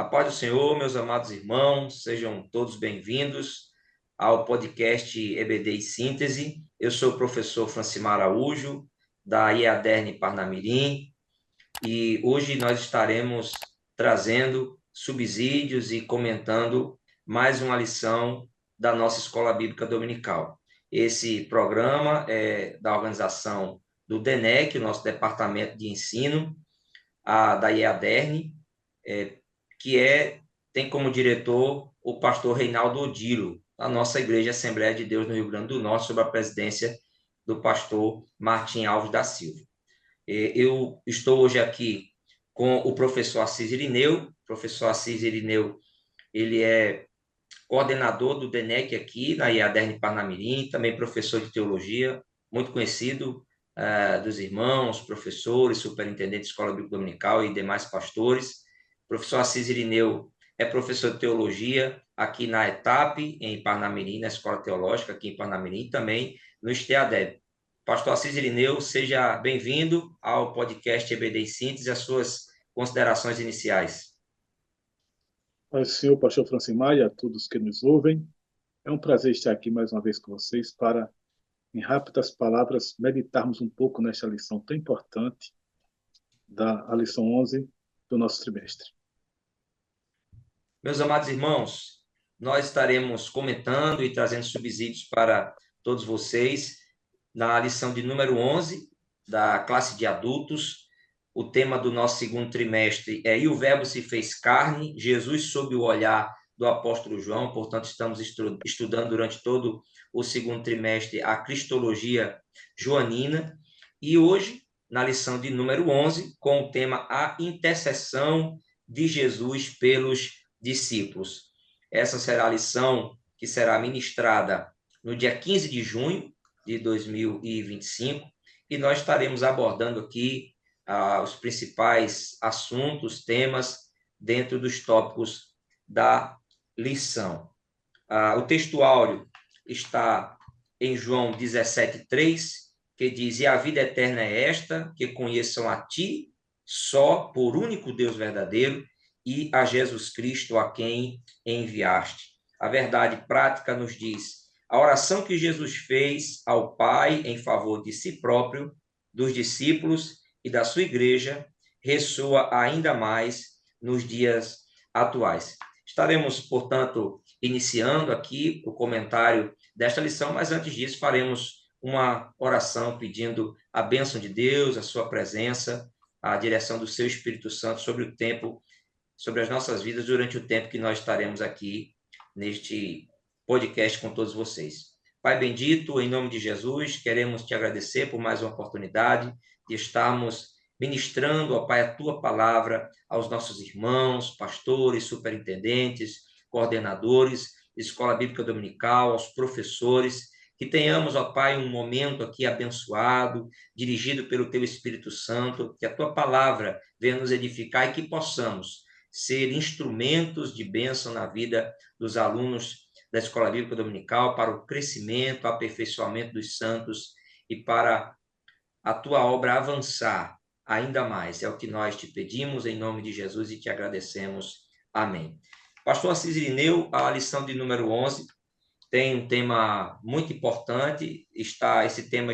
A paz do Senhor, meus amados irmãos, sejam todos bem-vindos ao podcast EBD e Síntese. Eu sou o professor Francimar Araújo, da IEADERN Parnamirim, e hoje nós estaremos trazendo subsídios e comentando mais uma lição da nossa Escola Bíblica Dominical. Esse programa é da organização do DENEC, o nosso Departamento de Ensino, da IEADERN, que tem como diretor o pastor Reinaldo Odilo, da nossa Igreja Assembleia de Deus no Rio Grande do Norte, sob a presidência do pastor Martim Alves da Silva. Eu estou hoje aqui com o professor Assis Irineu. O professor Assis Irineu, ele é coordenador do DENEC aqui na IADERN Parnamirim, também professor de teologia, muito conhecido dos irmãos, professores, superintendentes de escola bíblica dominical e demais pastores. O professor Assis Irineu é professor de teologia aqui na ETAP, em Parnamirim, na Escola Teológica aqui em Parnamirim, e também no STEADEB. Pastor Assis Irineu, seja bem-vindo ao podcast EBD em Síntese, as suas considerações iniciais. Paz do Senhor, pastor Francimar, e a todos que nos ouvem. É um prazer estar aqui mais uma vez com vocês para, em rápidas palavras, meditarmos um pouco nesta lição tão importante, a lição 11 do nosso trimestre. Meus amados irmãos, nós estaremos comentando e trazendo subsídios para todos vocês na lição de número 11 da classe de adultos. O tema do nosso segundo trimestre é "E o Verbo se fez carne, Jesus sob o olhar do apóstolo João". Portanto, estamos estudando durante todo o segundo trimestre a Cristologia joanina. E hoje, na lição de número 11, com o tema A Intercessão de Jesus pelos discípulos. Essa será a lição que será ministrada no dia 15 de junho de 2025, e nós estaremos abordando aqui os principais assuntos, temas, dentro dos tópicos da lição. O texto áureo está em João 17:3, que diz: "E a vida eterna é esta, que conheçam a ti, só por único Deus verdadeiro, e a Jesus Cristo, a quem enviaste". A verdade prática nos diz: a oração que Jesus fez ao Pai em favor de si próprio, dos discípulos e da sua igreja ressoa ainda mais nos dias atuais. Estaremos, portanto, iniciando aqui o comentário desta lição, mas antes disso faremos uma oração pedindo a bênção de Deus, a sua presença, a direção do seu Espírito Santo sobre o tempo, sobre as nossas vidas durante o tempo que nós estaremos aqui neste podcast com todos vocês. Pai bendito, em nome de Jesus, queremos te agradecer por mais uma oportunidade de estarmos ministrando, ó Pai, a tua palavra aos nossos irmãos, pastores, superintendentes, coordenadores, escola bíblica dominical, aos professores, que tenhamos, ó Pai, um momento aqui abençoado, dirigido pelo teu Espírito Santo, que a tua palavra venha nos edificar e que possamos ser instrumentos de bênção na vida dos alunos da Escola Bíblica Dominical, para o crescimento, aperfeiçoamento dos santos e para a tua obra avançar ainda mais. É o que nós te pedimos em nome de Jesus e te agradecemos. Amém. Pastor Assis Irineu, a lição de número 11 tem um tema muito importante. Esse tema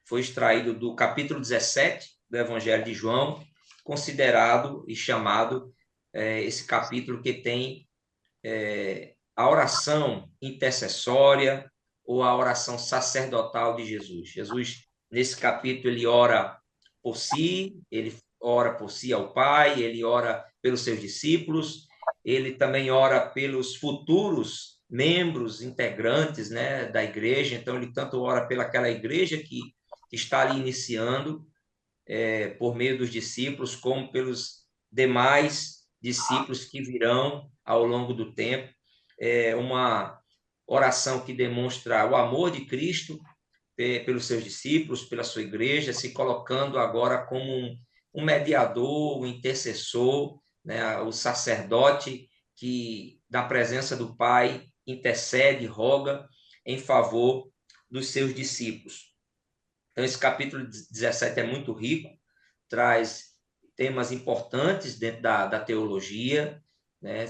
foi extraído do capítulo 17 do Evangelho de João, considerado e chamado esse capítulo que tem a oração intercessória ou a oração sacerdotal de Jesus. Jesus, nesse capítulo, ele ora por si, ele ora por si ao Pai, ele ora pelos seus discípulos, ele também ora pelos futuros membros, integrantes, né, da igreja. Então, ele tanto ora pelaquela igreja que está ali iniciando, por meio dos discípulos, como pelos demais discípulos que virão ao longo do tempo. É uma oração que demonstra o amor de Cristo pelos seus discípulos, pela sua igreja, se colocando agora como um mediador, um intercessor, né, o sacerdote que, na presença do Pai, intercede, roga em favor dos seus discípulos. Então, esse capítulo 17 é muito rico, traz temas importantes dentro da teologia, né?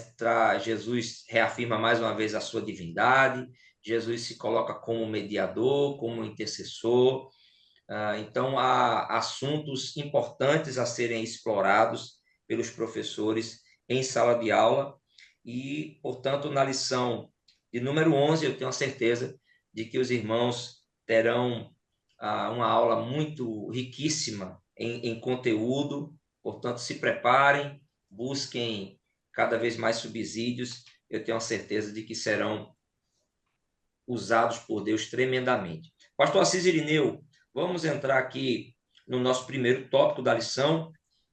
Jesus reafirma mais uma vez a sua divindade, Jesus se coloca como mediador, como intercessor. Então, há assuntos importantes a serem explorados pelos professores em sala de aula e, portanto, na lição de número 11, eu tenho a certeza de que os irmãos terão uma aula muito riquíssima em conteúdo. Portanto, se preparem, busquem cada vez mais subsídios. Eu tenho a certeza de que serão usados por Deus tremendamente. Pastor Assis Irineu, vamos entrar aqui no nosso primeiro tópico da lição,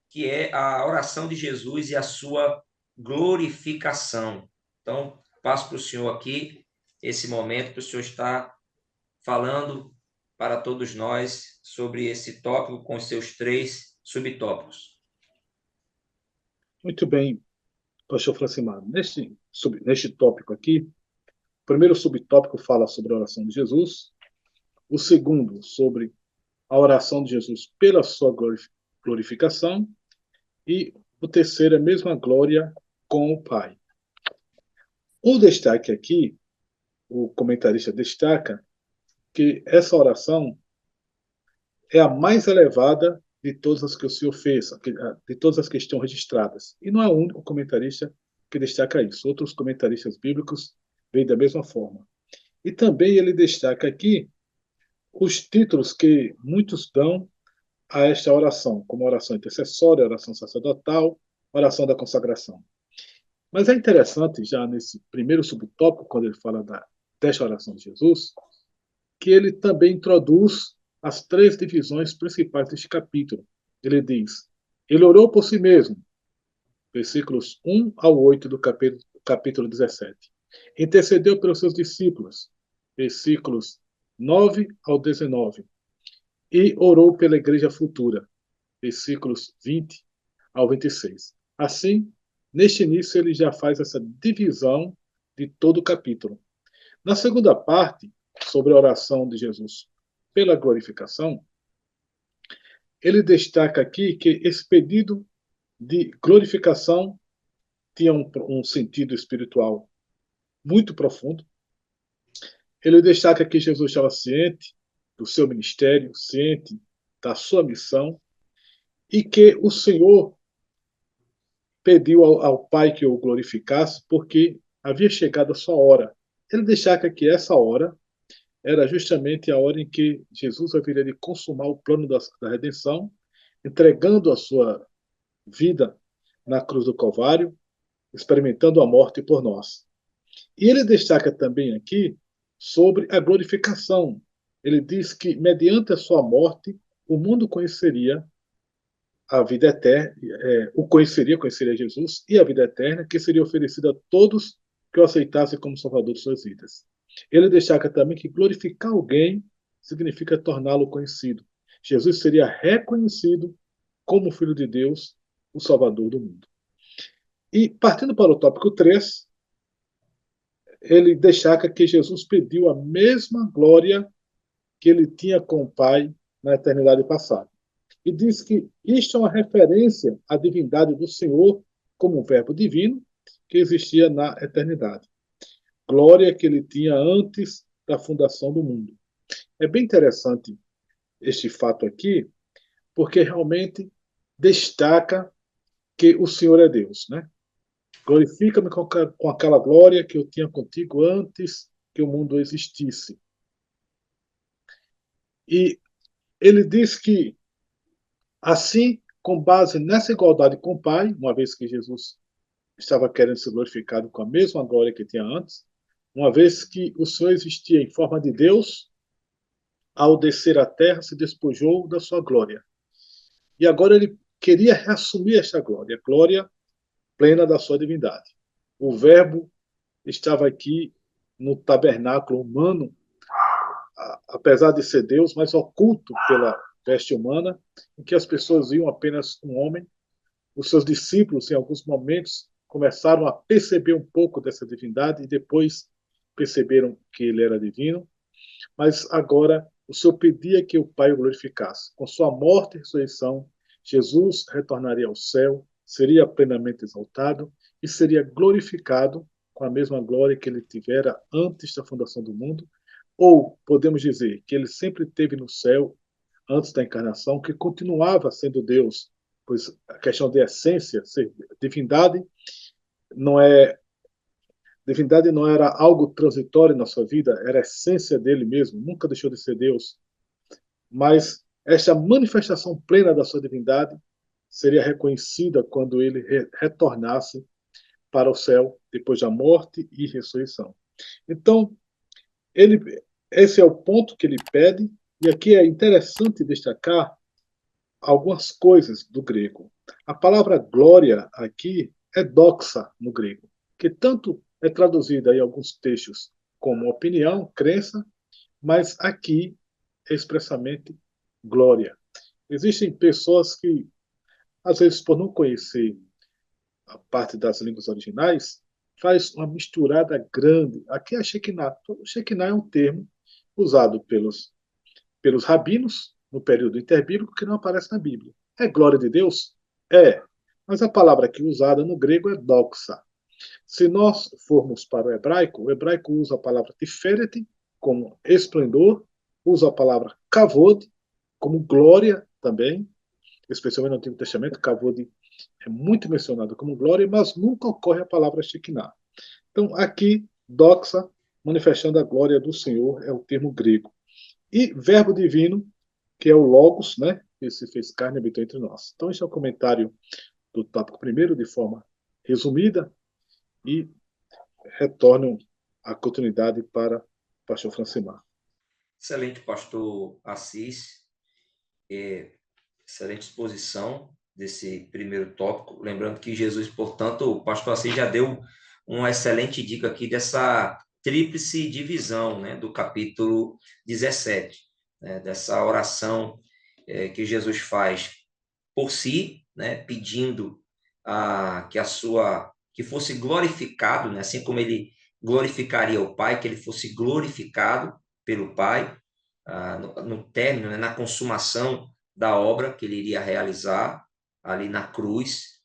que é a oração de Jesus e a sua glorificação. Então, passo para o senhor aqui esse momento para o senhor estar falando para todos nós sobre esse tópico com os seus 3 subtópicos. Muito bem, pastor Francimar. Neste tópico aqui, o primeiro subtópico fala sobre a oração de Jesus, o segundo sobre a oração de Jesus pela sua glorificação e o terceiro é a mesma glória com o Pai. Um destaque aqui, o comentarista destaca que essa oração é a mais elevada de todas as que o Senhor fez, de todas as que estão registradas. E não é o único comentarista que destaca isso. Outros comentaristas bíblicos veem da mesma forma. E também ele destaca aqui os títulos que muitos dão a esta oração, como oração intercessória, oração sacerdotal, oração da consagração. Mas é interessante, já nesse primeiro subtópico, quando ele fala desta oração de Jesus, que ele também introduz as 3 divisões principais deste capítulo. Ele diz, ele orou por si mesmo, versículos 1 ao 8 do capítulo 17. Intercedeu pelos seus discípulos, versículos 9 ao 19. E orou pela igreja futura, versículos 20 ao 26. Assim, neste início, ele já faz essa divisão de todo o capítulo. Na segunda parte, sobre a oração de Jesus pela glorificação, ele destaca aqui que esse pedido de glorificação tinha um sentido espiritual muito profundo. Ele destaca que Jesus estava ciente do seu ministério, ciente da sua missão, e que o Senhor pediu ao Pai que o glorificasse porque havia chegado a sua hora. Ele destaca que essa hora era justamente a hora em que Jesus haveria de consumar o plano da redenção, entregando a sua vida na cruz do Calvário, experimentando a morte por nós. E ele destaca também aqui sobre a glorificação. Ele diz que, mediante a sua morte, o mundo conheceria a vida eterna, conheceria Jesus e a vida eterna, que seria oferecida a todos que o aceitassem como Salvador de suas vidas. Ele destaca também que glorificar alguém significa torná-lo conhecido. Jesus seria reconhecido como Filho de Deus, o Salvador do mundo. E, partindo para o tópico 3, ele destaca que Jesus pediu a mesma glória que ele tinha com o Pai na eternidade passada. E diz que isto é uma referência à divindade do Senhor como um verbo divino que existia na eternidade. Glória que ele tinha antes da fundação do mundo. É bem interessante este fato aqui, porque realmente destaca que o Senhor é Deus, né? Glorifica-me com aquela glória que eu tinha contigo antes que o mundo existisse. E ele diz que, assim, com base nessa igualdade com o Pai, uma vez que Jesus estava querendo ser glorificado com a mesma glória que tinha antes, uma vez que o Senhor existia em forma de Deus, ao descer à terra, se despojou da sua glória. E agora ele queria reassumir esta glória, a glória plena da sua divindade. O Verbo estava aqui no tabernáculo humano, apesar de ser Deus, mas oculto pela veste humana, em que as pessoas viam apenas um homem. Os seus discípulos, em alguns momentos, começaram a perceber um pouco dessa divindade e depois perceberam que ele era divino. Mas agora o Senhor pedia que o Pai o glorificasse. Com sua morte e ressurreição, Jesus retornaria ao céu, seria plenamente exaltado e seria glorificado com a mesma glória que ele tivera antes da fundação do mundo, ou podemos dizer que ele sempre esteve no céu antes da encarnação, que continuava sendo Deus, pois a questão de essência, ser divindade, não é divindade não era algo transitório na sua vida, era a essência dele mesmo, nunca deixou de ser Deus. Mas esta manifestação plena da sua divindade seria reconhecida quando ele retornasse para o céu depois da morte e ressurreição. Então, ele, esse é o ponto que ele pede, e aqui é interessante destacar algumas coisas do grego. A palavra glória aqui é doxa no grego, que tanto é traduzida em alguns textos como opinião, crença, mas aqui é expressamente glória. Existem pessoas que, às vezes, por não conhecer a parte das línguas originais, faz uma misturada grande. Aqui é a Shekinah. O Shekinah é um termo usado pelos rabinos no período interbíblico que não aparece na Bíblia. É glória de Deus? É. Mas a palavra aqui usada no grego é doxa. Se nós formos para o hebraico usa a palavra tiferet como esplendor, usa a palavra kavod como glória também, especialmente no Antigo Testamento, kavod é muito mencionado como glória, mas nunca ocorre a palavra Shekinah. Então, aqui, doxa, manifestando a glória do Senhor, é o termo grego. E verbo divino, que é o Logos, né, que se fez carne e habitou entre nós. Então, esse é o comentário do tópico primeiro, de forma resumida, e retorno a continuidade para o pastor Francimar. Excelente, pastor Assis. Excelente exposição desse primeiro tópico. Lembrando que Jesus, portanto, o pastor Assis já deu uma excelente dica aqui dessa tríplice divisão, né, do capítulo 17, né, dessa oração que Jesus faz por si, né, pedindo que fosse glorificado, né, assim como ele glorificaria o Pai, que ele fosse glorificado pelo Pai no término, né, na consumação da obra que ele iria realizar ali na cruz.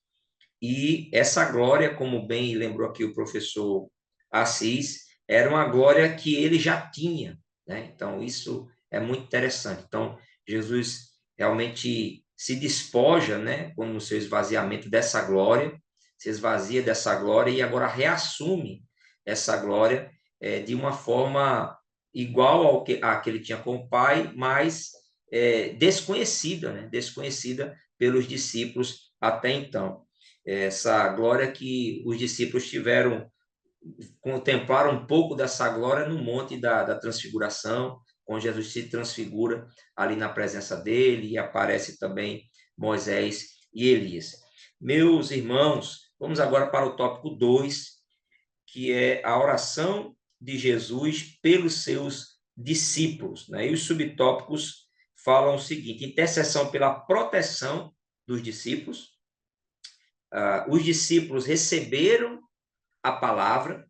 E essa glória, como bem lembrou aqui o professor Assis, era uma glória que ele já tinha, né? Então, isso é muito interessante. Então, Jesus realmente se despoja, né, no seu esvaziamento dessa glória, se esvazia dessa glória e agora reassume essa glória de uma forma igual a que ele tinha com o Pai, mas desconhecida, né? Desconhecida pelos discípulos até então. Essa glória que os discípulos tiveram, contemplaram um pouco dessa glória no Monte da Transfiguração, onde Jesus se transfigura ali na presença dele e aparece também Moisés e Elias. Meus irmãos, vamos agora para o tópico 2, que é a oração de Jesus pelos seus discípulos, né? E os subtópicos falam o seguinte: intercessão pela proteção dos discípulos. Os discípulos receberam a palavra,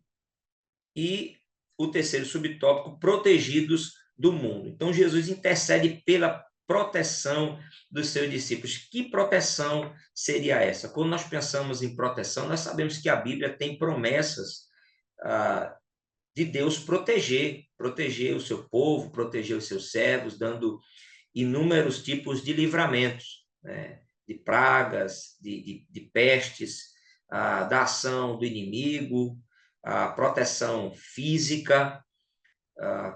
e o terceiro subtópico, protegidos do mundo. Então, Jesus intercede pela proteção dos seus discípulos. Que proteção seria essa? Quando nós pensamos em proteção, nós sabemos que a Bíblia tem promessas de Deus proteger o seu povo, proteger os seus servos, dando inúmeros tipos de livramentos, né? De pragas, de pestes, da ação do inimigo, a proteção física,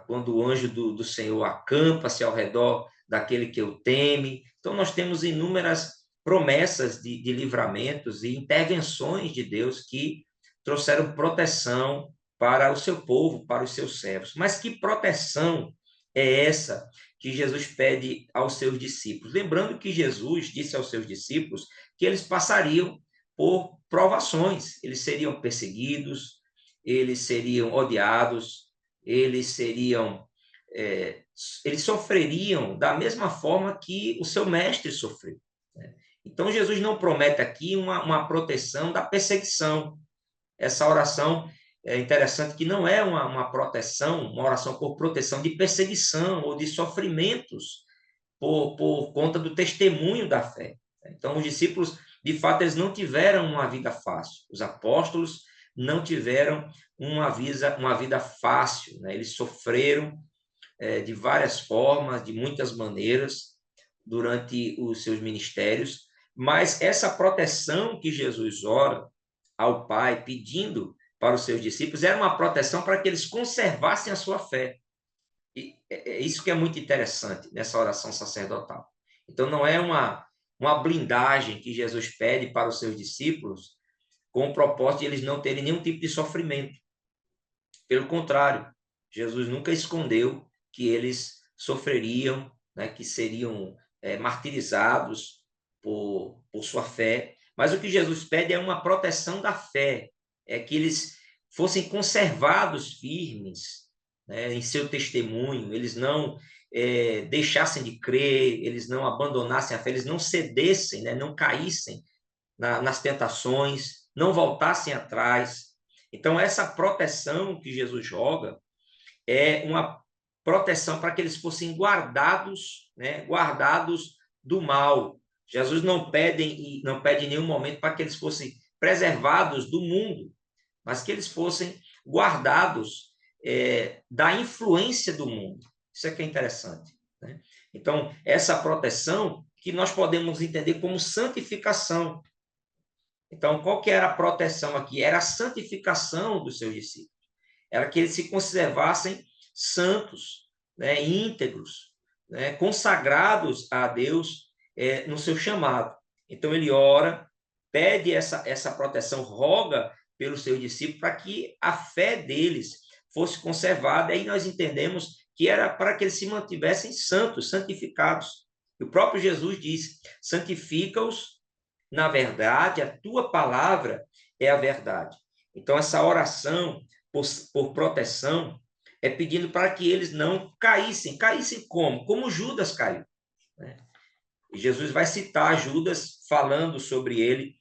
quando o anjo do Senhor acampa-se ao redor daquele que o teme. Então, nós temos inúmeras promessas de livramentos e intervenções de Deus que trouxeram proteção para o seu povo, para os seus servos. Mas que proteção é essa que Jesus pede aos seus discípulos? Lembrando que Jesus disse aos seus discípulos que eles passariam por provações, eles seriam perseguidos, eles seriam odiados, eles sofreriam da mesma forma que o seu mestre sofreu, né? Então, Jesus não promete aqui uma proteção da perseguição. Essa oração é interessante que não é uma proteção, uma oração por proteção de perseguição ou de sofrimentos por conta do testemunho da fé. Então, os discípulos, de fato, eles não tiveram uma vida fácil. Os apóstolos não tiveram uma vida fácil, né? Eles sofreram de várias formas, de muitas maneiras, durante os seus ministérios, mas essa proteção que Jesus ora ao Pai, pedindo para os seus discípulos, era uma proteção para que eles conservassem a sua fé. E é isso que é muito interessante nessa oração sacerdotal. Então, não é uma blindagem que Jesus pede para os seus discípulos com o propósito de eles não terem nenhum tipo de sofrimento. Pelo contrário, Jesus nunca escondeu que eles sofreriam, né, que seriam martirizados por sua fé. Mas o que Jesus pede é uma proteção da fé, é que eles fossem conservados firmes, né, em seu testemunho, eles não deixassem de crer, eles não abandonassem a fé, eles não cedessem, né, não caíssem nas tentações, não voltassem atrás. Então, essa proteção que Jesus joga é uma proteção para que eles fossem guardados, né, guardados do mal. Jesus não pede em nenhum momento para que eles fossem preservados do mundo, mas que eles fossem guardados da influência do mundo. Isso é que é interessante, né? Então, essa proteção que nós podemos entender como santificação. Então, qual que era a proteção aqui? Era a santificação dos seus discípulos. Era que eles se conservassem santos, né, íntegros, né, consagrados a Deus no seu chamado. Então, ele ora, pede essa proteção, roga pelos seus discípulos para que a fé deles fosse conservada. Aí nós entendemos que era para que eles se mantivessem santos, santificados. O próprio Jesus disse: santifica-os na verdade, a tua palavra é a verdade. Então, essa oração por proteção é pedindo para que eles não caíssem. Caíssem como? Como Judas caiu, né? E Jesus vai citar Judas falando sobre ele,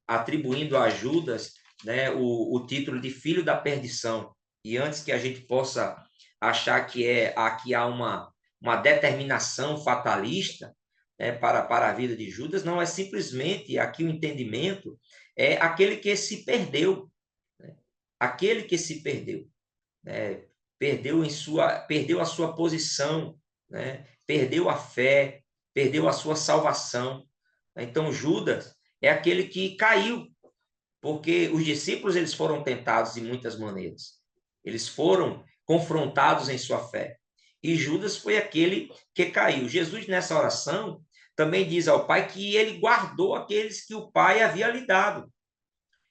atribuindo a Judas, né, o título de filho da perdição. E antes que a gente possa achar que aqui há uma determinação fatalista, né, para a vida de Judas, não é simplesmente aqui o entendimento, é aquele que se perdeu, né? Aquele que se perdeu, né? Perdeu a sua posição, né? Perdeu a fé, perdeu a sua salvação. Então Judas é aquele que caiu, porque os discípulos eles foram tentados de muitas maneiras. Eles foram confrontados em sua fé. E Judas foi aquele que caiu. Jesus, nessa oração, também diz ao Pai que ele guardou aqueles que o Pai havia lhe dado.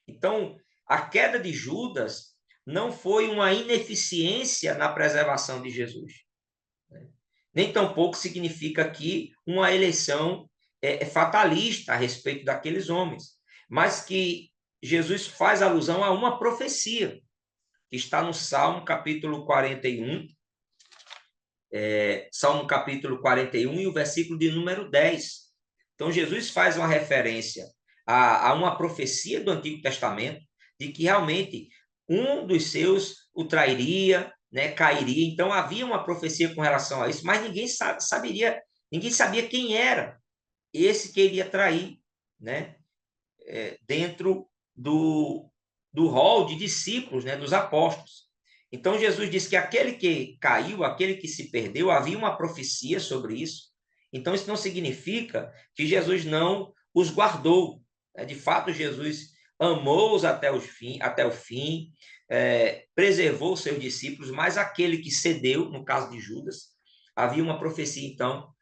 Então, a queda de Judas não foi uma ineficiência na preservação de Jesus, né? Nem tampouco significa aqui uma eleição fatalista a respeito daqueles homens, mas que Jesus faz alusão a uma profecia que está no Salmo capítulo 41, Salmo capítulo 41 e o versículo de número 10. Então, Jesus faz uma referência a uma profecia do Antigo Testamento de que realmente um dos seus o trairia, né, cairia. Então, havia uma profecia com relação a isso, mas ninguém sabia quem era esse que iria trair, né, dentro do rol de discípulos, né, dos apóstolos. Então, Jesus disse que aquele que caiu, aquele que se perdeu, havia uma profecia sobre isso. Então, isso não significa que Jesus não os guardou. De fato, Jesus amou-os até o fim, preservou os seus discípulos, mas aquele que cedeu, no caso de Judas, havia uma profecia, então,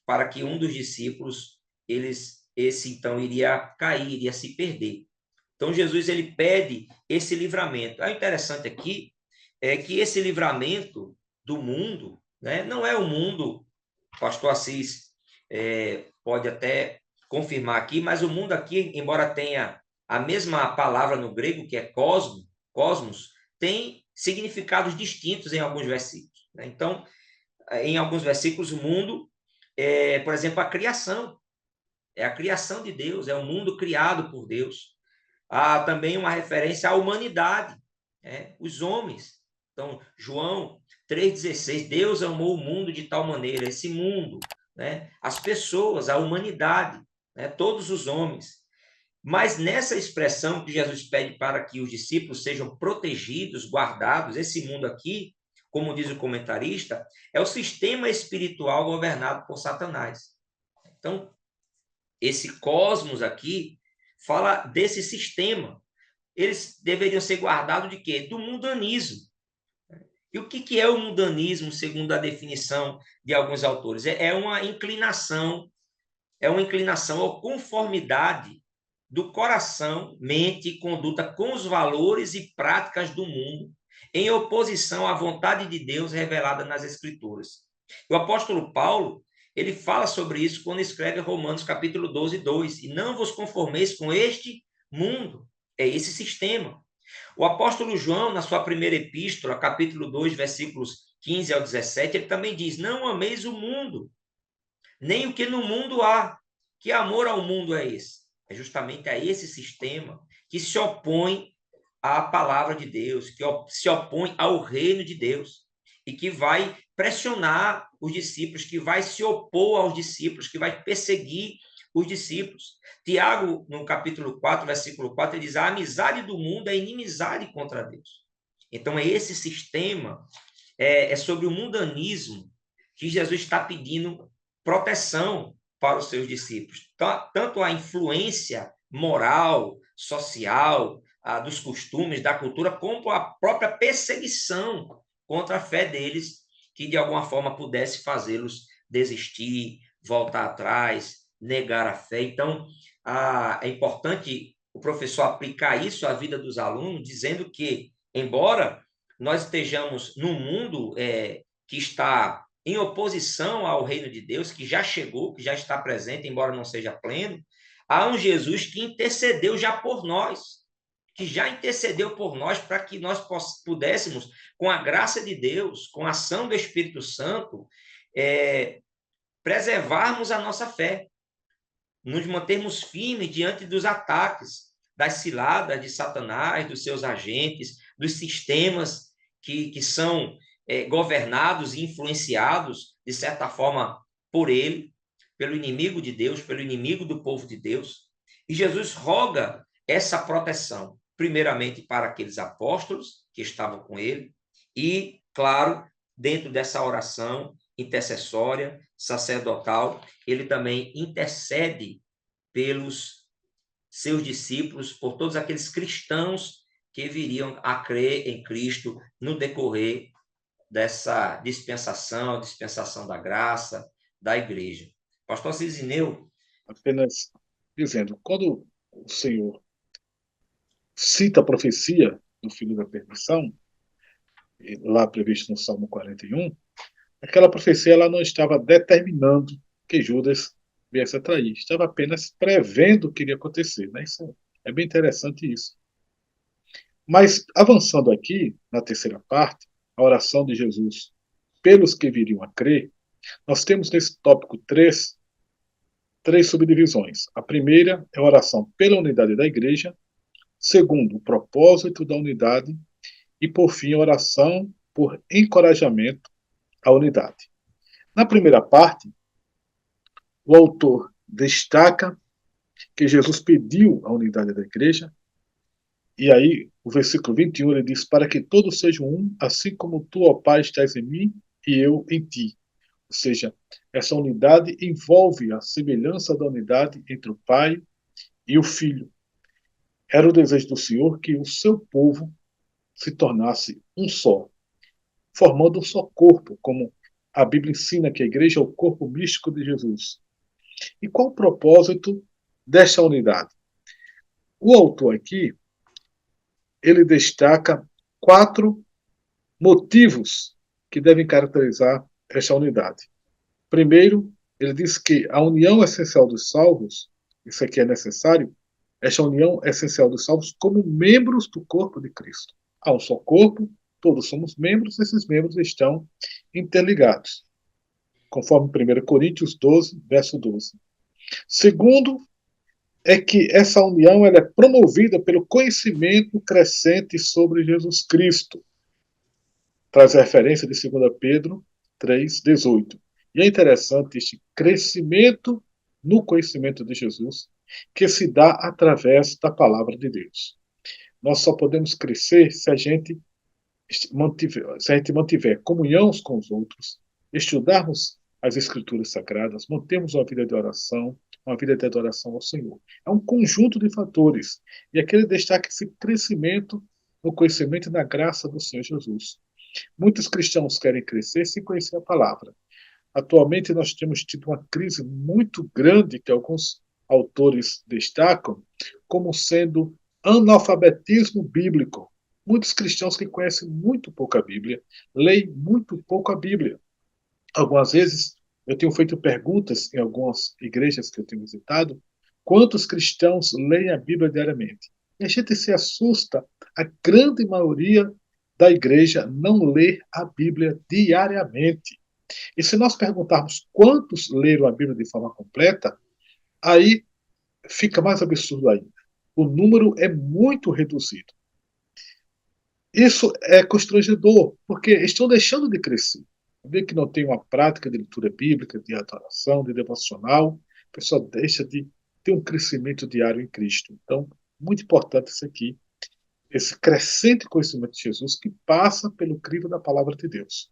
para que um dos discípulos, esse então iria cair, iria se perder. Então, Jesus ele pede esse livramento. O interessante aqui é que esse livramento do mundo, né, não é o mundo, o pastor Assis pode até confirmar aqui, mas o mundo aqui, embora tenha a mesma palavra no grego, que é cosmos, tem significados distintos em alguns versículos, né? Então, em alguns versículos, o mundo por exemplo, a criação. É a criação de Deus, é o mundo criado por Deus. Há também uma referência à humanidade, né? Os homens. Então, João 3,16, Deus amou o mundo de tal maneira, esse mundo, né? As pessoas, a humanidade, né? Todos os homens. Mas nessa expressão que Jesus pede para que os discípulos sejam protegidos, guardados, esse mundo aqui, como diz o comentarista, é o sistema espiritual governado por Satanás. Então, esse cosmos aqui fala desse sistema. Eles deveriam ser guardados de quê? Do mundanismo. E o que é o mundanismo, segundo a definição de alguns autores? É uma inclinação ou conformidade do coração, mente e conduta com os valores e práticas do mundo, em oposição à vontade de Deus revelada nas Escrituras. O apóstolo Paulo, ele fala sobre isso quando escreve Romanos capítulo 12, 2, e não vos conformeis com este mundo, é esse sistema. O apóstolo João, na sua primeira epístola, capítulo 2, versículos 15 ao 17, ele também diz, não ameis o mundo, nem o que no mundo há. Que amor ao mundo é esse? É justamente a esse sistema que se opõe à palavra de Deus, que se opõe ao reino de Deus e que vai pressionar os discípulos, que vai se opor aos discípulos, que vai perseguir os discípulos. Tiago, no capítulo 4, versículo 4, ele diz, a amizade do mundo é inimizade contra Deus. Então, é esse sistema, é sobre o mundanismo que Jesus está pedindo proteção para os seus discípulos. Tanto a influência moral, social, dos costumes, da cultura, como a própria perseguição contra a fé deles, que de alguma forma pudesse fazê-los desistir, voltar atrás, negar a fé. Então, é importante o professor aplicar isso à vida dos alunos, dizendo que, embora nós estejamos num mundo que está em oposição ao reino de Deus, que já chegou, que já está presente, embora não seja pleno, há um Jesus que intercedeu já por nós, que já intercedeu por nós para que nós pudéssemos, com a graça de Deus, com a ação do Espírito Santo, preservarmos a nossa fé, nos mantermos firmes diante dos ataques, das ciladas de Satanás, dos seus agentes, dos sistemas que são governados e influenciados, de certa forma, por ele, pelo inimigo de Deus, pelo inimigo do povo de Deus. E Jesus roga essa proteção, primeiramente para aqueles apóstolos que estavam com ele, e, claro, dentro dessa oração intercessória, sacerdotal, ele também intercede pelos seus discípulos, por todos aqueles cristãos que viriam a crer em Cristo no decorrer dessa dispensação da graça, da igreja. Pastor Cisineu. Apenas dizendo, quando o Senhor cita a profecia do filho da perdição, lá previsto no Salmo 41, aquela profecia ela não estava determinando que Judas viesse a trair, estava apenas prevendo o que iria acontecer. Né? Isso é bem interessante isso. Mas, avançando aqui, na terceira parte, a oração de Jesus pelos que viriam a crer, nós temos nesse tópico três subdivisões. A primeira é a oração pela unidade da igreja, segundo, o propósito da unidade, e, por fim, a oração por encorajamento à unidade. Na primeira parte, o autor destaca que Jesus pediu a unidade da igreja, e aí o versículo 21 ele diz, para que todos sejam um, assim como tu, ó Pai, estás em mim e eu em ti. Ou seja, essa unidade envolve a semelhança da unidade entre o Pai e o Filho. Era o desejo do Senhor que o seu povo se tornasse um só, formando um só corpo, como a Bíblia ensina que a igreja é o corpo místico de Jesus. E qual o propósito desta unidade? O autor aqui, ele destaca 4 motivos que devem caracterizar esta unidade. Primeiro, ele diz que a união essencial dos salvos, isso aqui é necessário, esta união essencial dos salvos como membros do corpo de Cristo. Há um só corpo, todos somos membros, esses membros estão interligados, conforme 1 Coríntios 12, verso 12. Segundo, é que essa união ela é promovida pelo conhecimento crescente sobre Jesus Cristo. Traz a referência de 2 Pedro 3, 18. E é interessante este crescimento no conhecimento de Jesus, que se dá através da palavra de Deus. Nós só podemos crescer se a gente mantiver comunhão uns com os outros, estudarmos as Escrituras Sagradas, mantermos uma vida de oração, uma vida de adoração ao Senhor. É um conjunto de fatores. E aquele destaca esse crescimento no conhecimento e na graça do Senhor Jesus. Muitos cristãos querem crescer sem conhecer a palavra. Atualmente, nós temos tido uma crise muito grande que alguns autores destacam como sendo analfabetismo bíblico. Muitos cristãos que conhecem muito pouco a Bíblia, leem muito pouco a Bíblia. Algumas vezes, eu tenho feito perguntas em algumas igrejas que eu tenho visitado, quantos cristãos leem a Bíblia diariamente? E a gente se assusta, a grande maioria da igreja não lê a Bíblia diariamente. E se nós perguntarmos quantos leram a Bíblia de forma completa, aí fica mais absurdo ainda. O número é muito reduzido. Isso é constrangedor, porque estão deixando de crescer. Vê que não tem uma prática de leitura bíblica, de adoração, de devocional, a pessoa deixa de ter um crescimento diário em Cristo. Então, muito importante isso aqui, esse crescente conhecimento de Jesus que passa pelo crivo da palavra de Deus.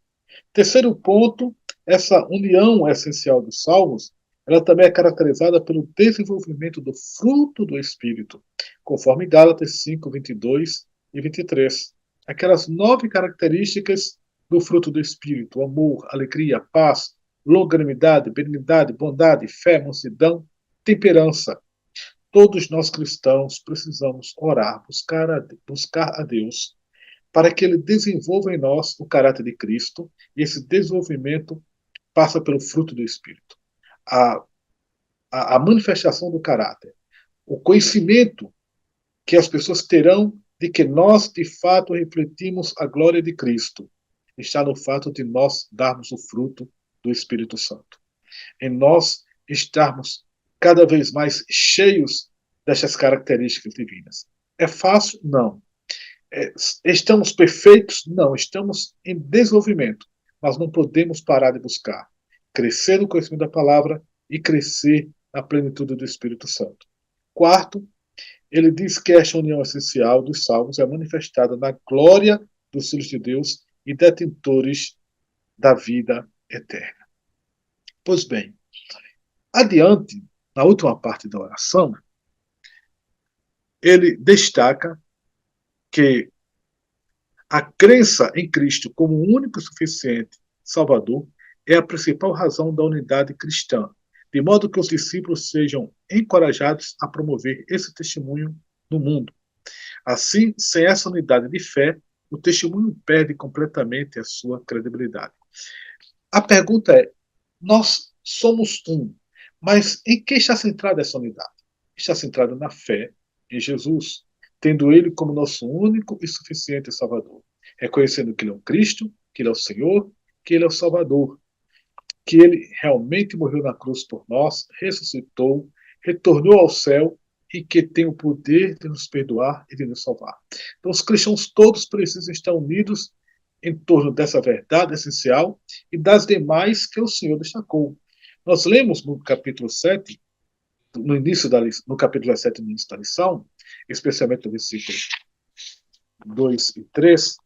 Terceiro ponto, essa união essencial dos salmos, ela também é caracterizada pelo desenvolvimento do fruto do Espírito, conforme Gálatas 5, 22 e 23. Aquelas 9 características do fruto do Espírito: amor, alegria, paz, longanimidade, benignidade, bondade, fé, mansidão, temperança. Todos nós cristãos precisamos orar, buscar a Deus para que ele desenvolva em nós o caráter de Cristo, e esse desenvolvimento passa pelo fruto do Espírito. A, a manifestação do caráter, o conhecimento que as pessoas terão de que nós, de fato, refletimos a glória de Cristo, está no fato de nós darmos o fruto do Espírito Santo. Em nós estarmos cada vez mais cheios dessas características divinas. É fácil? Não. Estamos perfeitos? Não, estamos em desenvolvimento, mas não podemos parar de buscar. Crescer no conhecimento da palavra e crescer na plenitude do Espírito Santo. Quarto, ele diz que esta união essencial dos salmos é manifestada na glória dos filhos de Deus e detentores da vida eterna. Pois bem, adiante, na última parte da oração, ele destaca que a crença em Cristo como o único e suficiente Salvador é a principal razão da unidade cristã, de modo que os discípulos sejam encorajados a promover esse testemunho no mundo. Assim, sem essa unidade de fé, o testemunho perde completamente a sua credibilidade. A pergunta é: nós somos um, mas em que está centrada essa unidade? Está centrada na fé em Jesus, tendo Ele como nosso único e suficiente Salvador, reconhecendo que Ele é o Cristo, que Ele é o Senhor, que Ele é o Salvador, que Ele realmente morreu na cruz por nós, ressuscitou, retornou ao céu e que tem o poder de nos perdoar e de nos salvar. Então, os cristãos todos precisam estar unidos em torno dessa verdade essencial e das demais que o Senhor destacou. Nós lemos no capítulo 7, no capítulo 7, no início da lição, especialmente no versículo 2 e 3,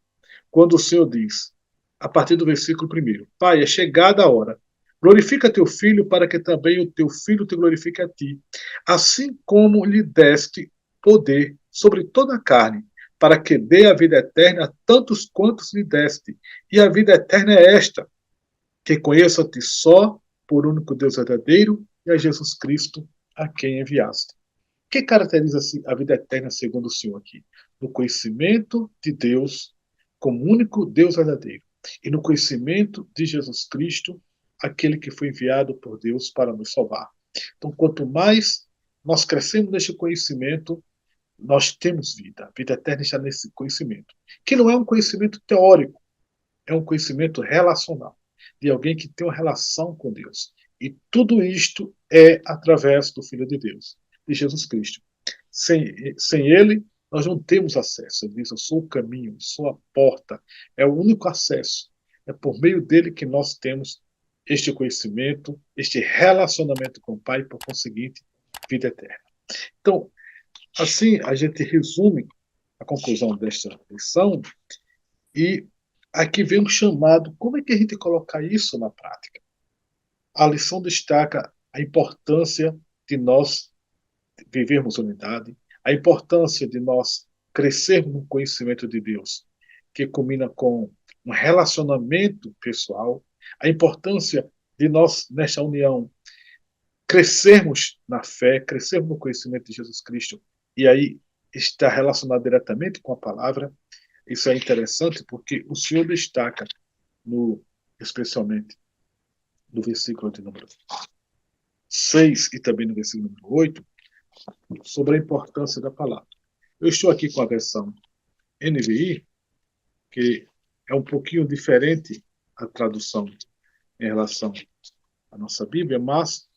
quando o Senhor diz, a partir do versículo 1, Pai, é chegada a hora, glorifica teu filho para que também o teu filho te glorifique a ti, assim como lhe deste poder sobre toda a carne, para que dê a vida eterna a tantos quantos lhe deste. E a vida eterna é esta, que conheça-te só por único Deus verdadeiro e a Jesus Cristo a quem enviaste. O que caracteriza a vida eterna segundo o Senhor aqui? No conhecimento de Deus como único Deus verdadeiro e no conhecimento de Jesus Cristo, aquele que foi enviado por Deus para nos salvar. Então, quanto mais nós crescemos neste conhecimento, nós temos vida. A vida eterna está nesse conhecimento, que não é um conhecimento teórico, é um conhecimento relacional, de alguém que tem uma relação com Deus. E tudo isto é através do Filho de Deus, de Jesus Cristo. Sem ele, nós não temos acesso. Ele diz: eu sou o caminho, eu sou a porta, é o único acesso. É por meio dele que nós temos este conhecimento, este relacionamento com o Pai, por conseguinte, vida eterna. Então, assim, a gente resume a conclusão desta lição e aqui vem um chamado. Como é que a gente coloca isso na prática? A lição destaca a importância de nós vivermos unidade, a importância de nós crescermos no conhecimento de Deus, que culmina com um relacionamento pessoal, a importância de nós, nesta união, crescermos na fé, crescermos no conhecimento de Jesus Cristo, e aí está relacionado diretamente com a palavra. Isso é interessante porque o Senhor destaca, especialmente no versículo de número 6 e também no versículo número 8, sobre a importância da palavra. Eu estou aqui com a versão NVI, que é um pouquinho diferente a tradução em relação à nossa Bíblia, mas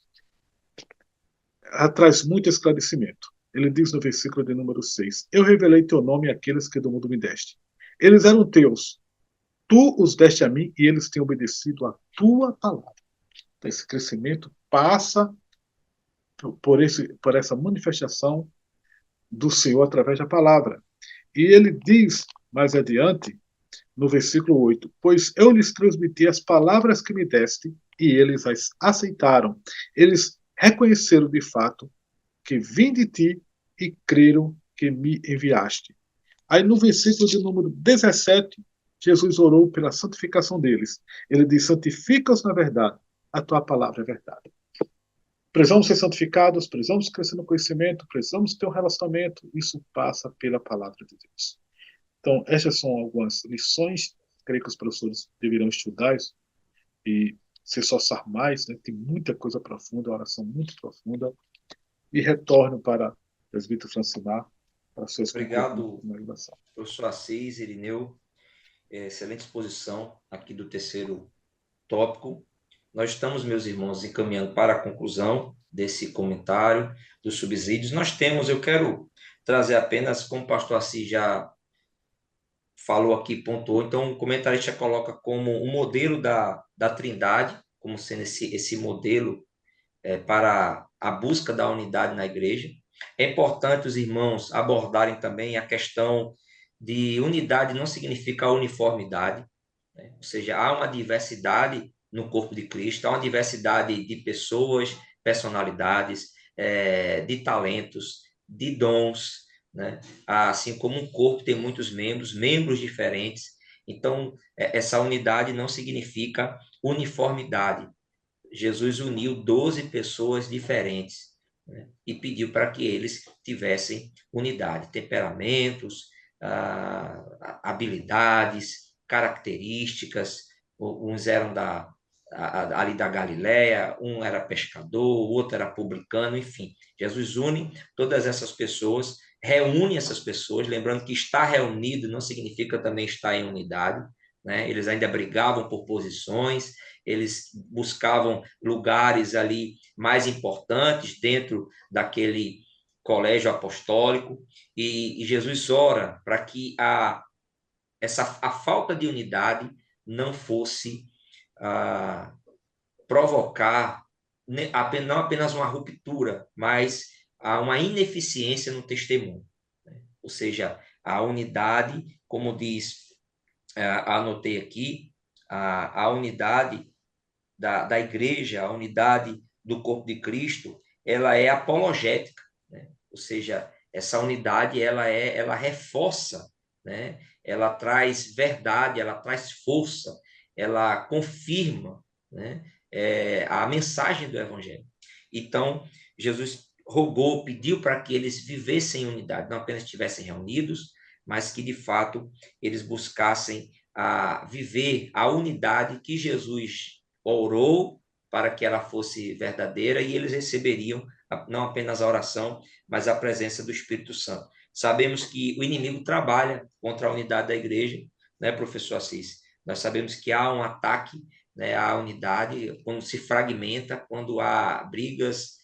ela traz muito esclarecimento. Ele diz no versículo de número 6: Eu revelei teu nome àqueles que do mundo me deste. Eles eram teus, tu os deste a mim e eles têm obedecido à tua palavra. Então, esse crescimento passa por essa manifestação do Senhor através da palavra. E ele diz mais adiante, no versículo 8: Pois eu lhes transmiti as palavras que me deste e eles as aceitaram. Eles reconheceram de fato que vim de ti e creram que me enviaste. Aí no versículo de número 17, Jesus orou pela santificação deles. Ele diz: santifica-os na verdade, a tua palavra é verdade. Precisamos ser santificados, precisamos crescer no conhecimento, precisamos ter um relacionamento. Isso passa pela palavra de Deus. Então, essas são algumas lições. Creio que os professores deverão estudar isso e se esforçar mais. Né? Tem muita coisa profunda, oração muito profunda. E retorno para o presbítero Francimar para suas conclusões Obrigado, na lição. professor Assis, Irineu. Excelente exposição aqui do terceiro tópico. Nós estamos, meus irmãos, encaminhando para a conclusão desse comentário dos subsídios. Eu quero trazer apenas, como o pastor Assis já falou aqui, pontuou, então o comentarista coloca como um modelo da Trindade, como sendo esse modelo para a busca da unidade na igreja. É importante os irmãos abordarem também a questão de unidade não significa uniformidade, né? Ou seja, há uma diversidade no corpo de Cristo, há uma diversidade de pessoas, personalidades, de talentos, de dons, né? Assim como um corpo tem muitos membros, membros diferentes. Então, essa unidade não significa uniformidade. Jesus uniu 12 pessoas diferentes, né? E pediu para que eles tivessem unidade, temperamentos, habilidades, características. Uns eram ali da Galiléia, um era pescador, o outro era publicano, enfim. Jesus une todas essas pessoas, reúne essas pessoas, lembrando que estar reunido não significa também estar em unidade, né? Eles ainda brigavam por posições, eles buscavam lugares ali mais importantes dentro daquele colégio apostólico, e Jesus ora para que a falta de unidade não fosse provocar não apenas uma ruptura, mas uma ineficiência no testemunho, né? Ou seja, a unidade, como diz, anotei aqui, a unidade da igreja, a unidade do corpo de Cristo, ela é apologética, né? Ou seja, essa unidade ela reforça, né? Ela traz verdade, ela traz força, ela confirma, né? A mensagem do Evangelho. Então, Jesus rogou, pediu para que eles vivessem em unidade, não apenas estivessem reunidos, mas que de fato eles buscassem viver a unidade que Jesus orou para que ela fosse verdadeira, e eles receberiam não apenas a oração, mas a presença do Espírito Santo. Sabemos que o inimigo trabalha contra a unidade da igreja, né, professor Assis? Nós sabemos que há um ataque, né, à unidade quando se fragmenta, quando há brigas,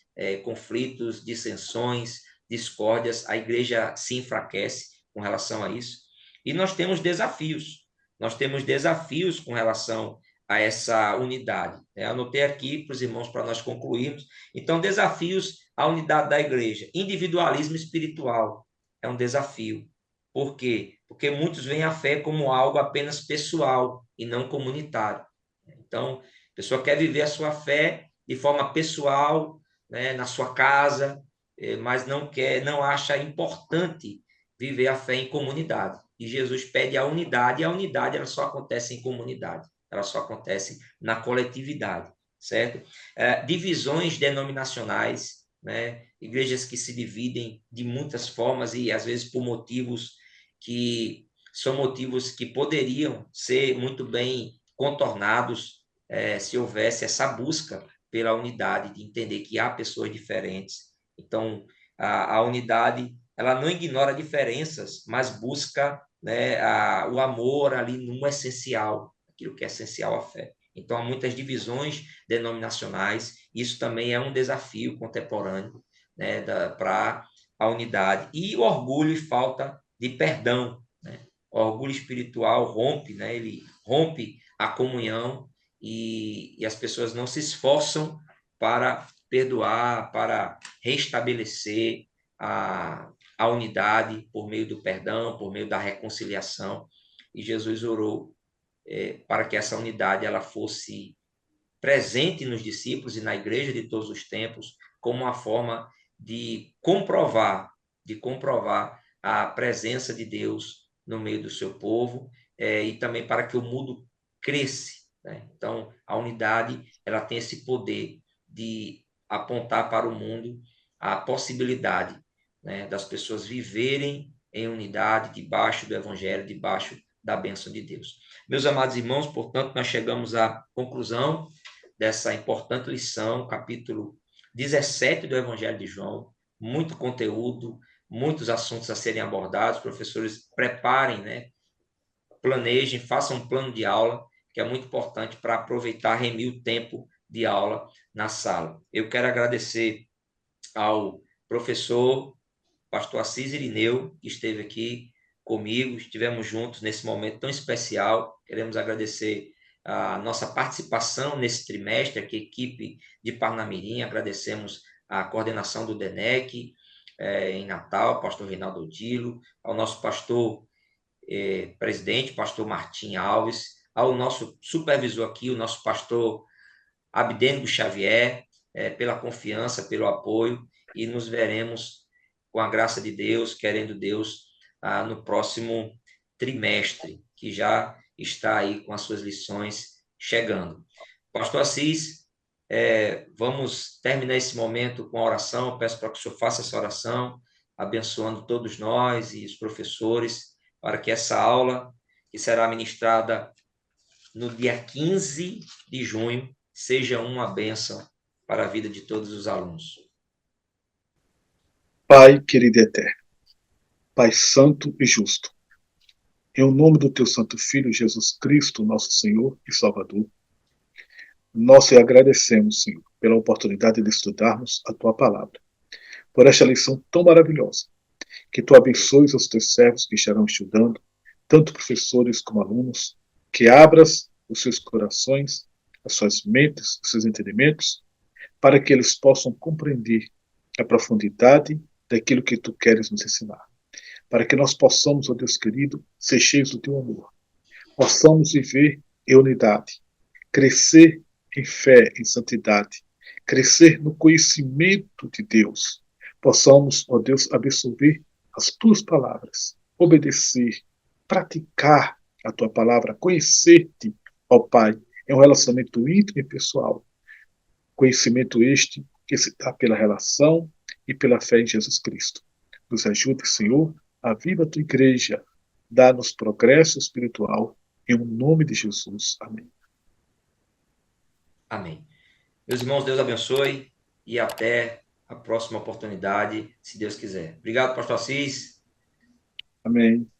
conflitos, dissensões, discórdias, a igreja se enfraquece com relação a isso. E nós temos desafios com relação a essa unidade. Anotei aqui para os irmãos, para nós concluirmos. Então, desafios à unidade da igreja. Individualismo espiritual é um desafio. Por quê? Porque muitos veem a fé como algo apenas pessoal e não comunitário. Então, a pessoa quer viver a sua fé de forma pessoal, né, na sua casa, mas não acha importante viver a fé em comunidade. E Jesus pede a unidade, e a unidade ela só acontece em comunidade, ela só acontece na coletividade, certo? Divisões denominacionais, né? Igrejas que se dividem de muitas formas e às vezes por motivos que são motivos que poderiam ser muito bem contornados se houvesse essa busca pela unidade, de entender que há pessoas diferentes. Então, a unidade, ela não ignora diferenças, mas busca, né, o amor ali no essencial, aquilo que é essencial à fé. Então, há muitas divisões denominacionais, isso também é um desafio contemporâneo, né, para a unidade. E o orgulho e falta de perdão, né? O orgulho espiritual rompe, né? Ele rompe a comunhão e as pessoas não se esforçam para perdoar, para restabelecer a unidade por meio do perdão, por meio da reconciliação. E Jesus orou para que essa unidade ela fosse presente nos discípulos e na igreja de todos os tempos, como uma forma de comprovar a presença de Deus no meio do seu povo, e também para que o mundo cresça, né? Então, a unidade ela tem esse poder de apontar para o mundo a possibilidade, né, das pessoas viverem em unidade debaixo do Evangelho, debaixo da bênção de Deus. Meus amados irmãos, portanto, nós chegamos à conclusão dessa importante lição, capítulo 17 do Evangelho de João. Muito conteúdo, muitos assuntos a serem abordados. Professores, preparem, né? Planejem, façam um plano de aula, que é muito importante para aproveitar, remir o tempo de aula na sala. Eu quero agradecer ao professor pastor Assis Irineu, que esteve aqui comigo, estivemos juntos nesse momento tão especial. Queremos agradecer a nossa participação nesse trimestre, aqui, equipe de Parnamirim, agradecemos a coordenação do DENEC, em Natal, pastor Reinaldo Odilo, ao nosso pastor presidente, pastor Martim Alves, ao nosso supervisor aqui, o nosso pastor Abdênico Xavier, pela confiança, pelo apoio, e nos veremos com a graça de Deus, querendo Deus, no próximo trimestre, que já está aí com as suas lições chegando. Pastor Assis, vamos terminar esse momento com a oração. Eu peço para que o senhor faça essa oração, abençoando todos nós e os professores, para que essa aula, que será ministrada no dia 15 de junho, seja uma bênção para a vida de todos os alunos. Pai querido e eterno, Pai santo e justo, em o nome do teu santo Filho Jesus Cristo, nosso Senhor e Salvador, nós te agradecemos, Senhor, pela oportunidade de estudarmos a tua palavra, por esta lição tão maravilhosa. Que tu abençoes os teus servos que estarão estudando, tanto professores como alunos, que abras os seus corações, as suas mentes, os seus entendimentos, para que eles possam compreender a profundidade daquilo que tu queres nos ensinar. Para que nós possamos, ó Deus querido, ser cheios do teu amor. Possamos viver em unidade, crescer em fé, em santidade, crescer no conhecimento de Deus. Possamos, ó Deus, absorver as tuas palavras, obedecer, praticar a tua palavra, conhecer-te, ó Pai, é um relacionamento íntimo e pessoal. Conhecimento este que se dá pela relação e pela fé em Jesus Cristo. Nos ajude, Senhor, a viva a tua igreja, dá-nos progresso espiritual, em nome de Jesus. Amém. Amém. Meus irmãos, Deus abençoe e até a próxima oportunidade, se Deus quiser. Obrigado, pastor Assis. Amém.